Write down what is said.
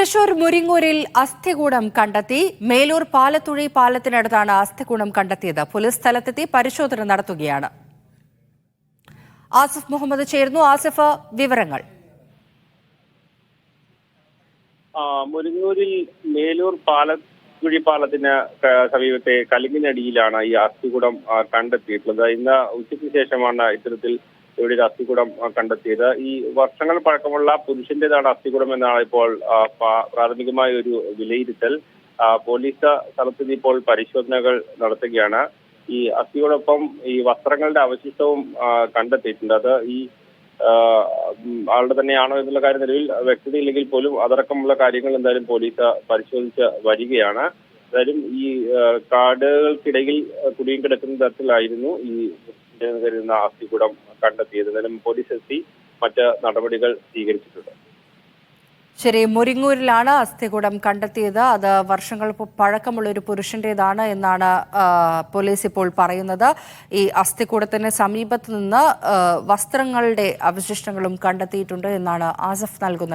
തൃശൂർ മുരിങ്ങൂരിൽ അസ്ഥികൂടം കണ്ടെത്തി. മേലൂർ പാലത്തുഴി പാലത്തിനടുത്താണ് അസ്ഥികൂടം കണ്ടെത്തിയത്. പോലീസ് സ്ഥലത്തെത്തി പരിശോധന നടത്തുകയാണ്. ആസിഫ് മുഹമ്മദ് ചേർന്നു. ആസിഫ്, വിവരങ്ങൾ. മുരിങ്ങൂരിൽ മേലൂർ പാലത്തുഴി പാലത്തിന് സമീപത്തെ കലുങ്ങിനടിയിലാണ് ഈ അസ്ഥികൂടം കണ്ടെത്തിയിട്ടുള്ളത്. ഇന്ന് ഉച്ചയ്ക്ക് ശേഷമാണ് ഇത്തരത്തിൽ ഇവിടെ ഒരു അസ്ഥികൂടം കണ്ടെത്തിയത്. ഈ വർഷങ്ങൾ പഴക്കമുള്ള പുരുഷന്റേതാണ് അസ്ഥികൂടം എന്നാണ് ഇപ്പോൾ പ്രാഥമികമായ ഒരു വിലയിരുത്തൽ. പോലീസ് സ്ഥലത്ത് ഇപ്പോൾ പരിശോധനകൾ നടത്തുകയാണ്. ഈ അസ്ഥിയോടൊപ്പം ഈ വസ്ത്രങ്ങളുടെ അവശിഷ്ടവും കണ്ടെത്തിയിട്ടുണ്ട്. അത് ഈ ആളുടെ തന്നെയാണോ എന്നുള്ള കാര്യം നിലവിൽ വ്യക്തതയില്ലെങ്കിൽ പോലും അതടക്കമുള്ള കാര്യങ്ങൾ എന്തായാലും പോലീസ് പരിശോധിച്ച് വരികയാണ്. എന്തായാലും ഈ കാടുകൾക്കിടയിൽ കുടുങ്ങിക്കിടക്കുന്ന തരത്തിലായിരുന്നു ഈ കരുതുന്ന അസ്ഥികൂടം കണ്ടെത്തിയത്. എന്തായാലും പോലീസ് എത്തി മറ്റ് നടപടികൾ സ്വീകരിച്ചിട്ടുണ്ട്. ശരി, മുരിങ്ങൂരിലാണ് അസ്ഥികൂടം കണ്ടെത്തിയത്. അത് വർഷങ്ങൾ പഴക്കമുള്ള ഒരു പുരുഷന്റേതാണ് എന്നാണ് പോലീസ് ഇപ്പോൾ പറയുന്നത്. ഈ അസ്ഥികൂടത്തിന് സമീപത്ത് നിന്ന് വസ്ത്രങ്ങളുടെ അവശിഷ്ടങ്ങളും കണ്ടെത്തിയിട്ടുണ്ട് എന്നാണ് ആസിഫ് നൽകുന്നത്.